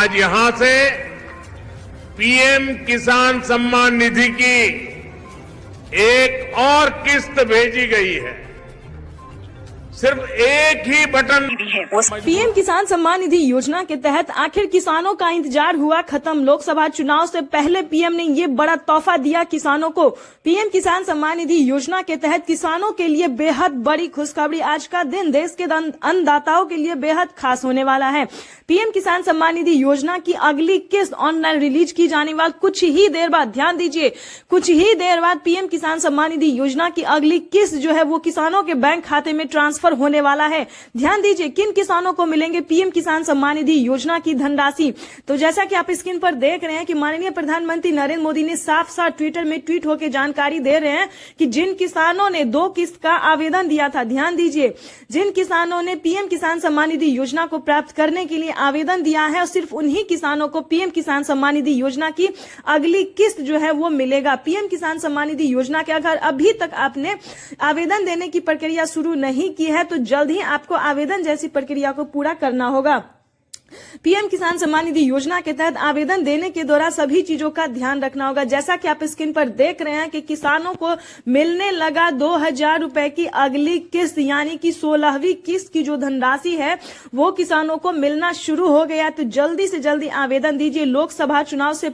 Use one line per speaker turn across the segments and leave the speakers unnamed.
आज यहां से पीएम किसान सम्मान निधि की एक और किस्त भेजी गई है। सिर्फ एक ही बटन है।
पीएम किसान सम्मान निधि योजना के तहत आखिर किसानों का इंतजार हुआ खत्म। लोकसभा चुनाव से पहले पीएम ने ये बड़ा तोहफा दिया किसानों को। पीएम किसान सम्मान निधि योजना के तहत किसानों के लिए बेहद बड़ी खुशखबरी। आज का दिन देश के अन्नदाताओं के लिए बेहद खास होने वाला है। पीएम किसान सम्मान निधि योजना की अगली किस्त ऑनलाइन रिलीज की जाने वाली कुछ ही देर बाद, ध्यान दीजिए, कुछ ही देर बाद पीएम किसान सम्मान निधि योजना की अगली किस्त जो है वो किसानों के बैंक खाते में ट्रांसफर होने वाला है। ध्यान दीजिए किन किसानों को मिलेंगे पीएम किसान सम्मान निधि योजना की धनराशि। तो जैसा कि आप स्क्रीन पर देख रहे हैं कि माननीय प्रधानमंत्री नरेंद्र मोदी ने साफ साफ ट्विटर में ट्वीट होकर जानकारी दे रहे हैं कि जिन किसानों ने 2 किस्त का आवेदन दिया था, ध्यान दीजिए, जिन किसानों ने पीएम किसान सम्मान निधि योजना को प्राप्त करने के लिए आवेदन दिया है और सिर्फ उन्हीं किसानों को पीएम किसान सम्मान निधि योजना की अगली किस्त जो है वो मिलेगा। पीएम किसान सम्मान निधि योजना के अगर अभी तक आपने आवेदन देने की प्रक्रिया शुरू नहीं की है तो जल्द ही आपको आवेदन जैसी प्रक्रिया को पूरा करना होगा। पीएम किसान सम्मान निधि योजना के तहत आवेदन देने के दौरान सभी चीजों का ध्यान रखना होगा। जैसा कि आप स्क्रीन पर देख रहे हैं कि किसानों को मिलने लगा 2000 रुपए की अगली किस्त, यानी कि 16वीं किस्त की जो धनराशि है वो किसानों को मिलना शुरू हो गया। तो जल्दी से जल्दी आवेदन दीजिए। लोकसभा चुनाव से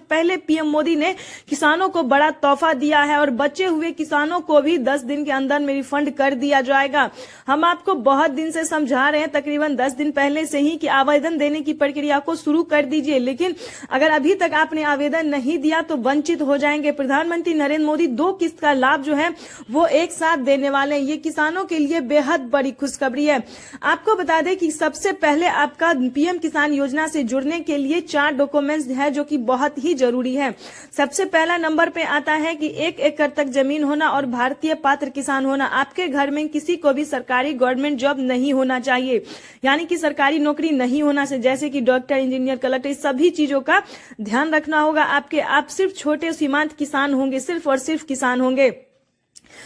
पहले पीएम मोदी ने किसानों को बड़ा तोहफा दिया है और बचे हुए किसानों को भी 10 दिन के अंदर में रिफंड कर दिया जाएगा। हम आपको बहुत दिन से समझा रहे हैं, तकरीबन 10 दिन पहले से ही, कि आवेदन देने की प्रक्रिया को शुरू कर दीजिए, लेकिन अगर अभी तक आपने आवेदन नहीं दिया तो वंचित हो जाएंगे। प्रधानमंत्री नरेंद्र मोदी 2 किस्त का लाभ जो है वो एक साथ देने वाले हैं। ये किसानों के लिए बेहद बड़ी खुशखबरी है। आपको बता दें कि सबसे पहले आपका पीएम किसान योजना से जुड़ने के लिए 4 डॉक्यूमेंट्स है जो कि बहुत ही जरूरी है। सबसे पहला नंबर पे आता है कि 1 एकड़ तक जमीन होना और भारतीय पात्र किसान होना। आपके घर में किसी को भी सरकारी गवर्नमेंट जॉब नहीं होना चाहिए, यानी कि सरकारी नौकरी नहीं होना से, जैसे कि डॉक्टर, इंजीनियर, कलेक्टर, इस सभी चीजों का ध्यान रखना होगा। आप सिर्फ छोटे सीमांत किसान होंगे, सिर्फ और सिर्फ किसान होंगे।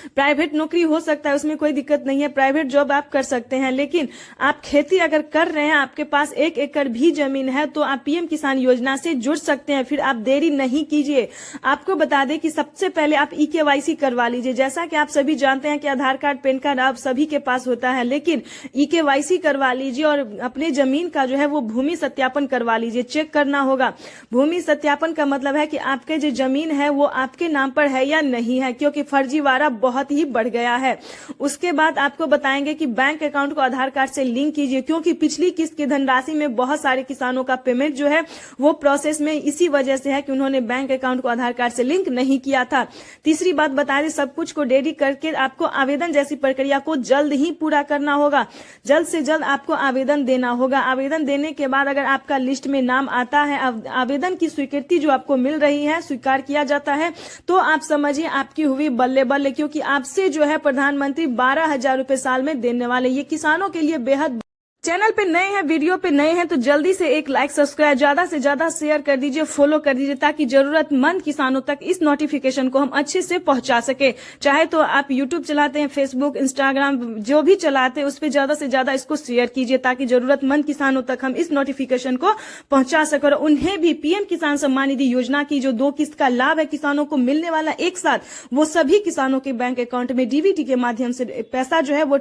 प्राइवेट नौकरी हो सकता है, उसमें कोई दिक्कत नहीं है, प्राइवेट जॉब आप कर सकते हैं, लेकिन आप खेती अगर कर रहे हैं, आपके पास 1 एकड़ भी जमीन है तो आप पीएम किसान योजना से जुड़ सकते हैं। फिर आप देरी नहीं कीजिए। आपको बता दें कि सबसे पहले आप ईकेवाईसी करवा लीजिए। जैसा कि आप सभी जानते हैं कि आधार कार्ड, पैन कार्ड आप सभी के पास होता है, लेकिन ईकेवाईसी करवा लीजिए और अपने जमीन का जो है वो भूमि सत्यापन करवा लीजिए। चेक करना होगा। भूमि सत्यापन का मतलब है कि आपके जो जमीन है वो आपके नाम पर है या नहीं है, क्योंकि फर्जीवाड़ा बहुत ही बढ़ गया है। उसके बाद आपको बताएंगे कि बैंक अकाउंट को आधार कार्ड से लिंक कीजिए, क्योंकि पिछली किस्त की धनराशि में बहुत सारे किसानों का पेमेंट जो है वो प्रोसेस में इसी वजह से है कि उन्होंने बैंक अकाउंट को आधार कार्ड से लिंक नहीं किया था। तीसरी बात बता दें, सब कुछ को रेडी करके आपको आवेदन जैसी प्रक्रिया को जल्द ही पूरा करना होगा। जल्द से जल्द आपको आवेदन देना होगा। आवेदन देने के बाद अगर आपका लिस्ट में नाम आता है, आवेदन की स्वीकृति जो आपको मिल रही है, स्वीकार किया जाता है, तो आप समझिए आपकी हुई बल्ले बल्ले, क्योंकि आपसे जो है प्रधानमंत्री 12,000 रुपए साल में देने वाले। ये किसानों के लिए बेहद। चैनल पे नए हैं, वीडियो पे नए हैं तो जल्दी से एक लाइक, सब्सक्राइब, ज्यादा से ज्यादा शेयर कर दीजिए, फॉलो कर दीजिए, ताकि जरूरतमंद किसानों तक इस नोटिफिकेशन को हम अच्छे से पहुंचा सके। चाहे तो आप यूट्यूब चलाते हैं, फेसबुक, इंस्टाग्राम, जो भी चलाते हैं उस पर ज्यादा से ज्यादा इसको शेयर कीजिए, ताकि जरूरतमंद किसानों तक हम इस नोटिफिकेशन को पहुंचा सके और उन्हें भी पीएम किसान सम्मान निधि योजना की जो 2 किस्त का लाभ है किसानों को मिलने वाला एक साथ, वो सभी किसानों के बैंक अकाउंट में डीबीटी के माध्यम से पैसा जो है वो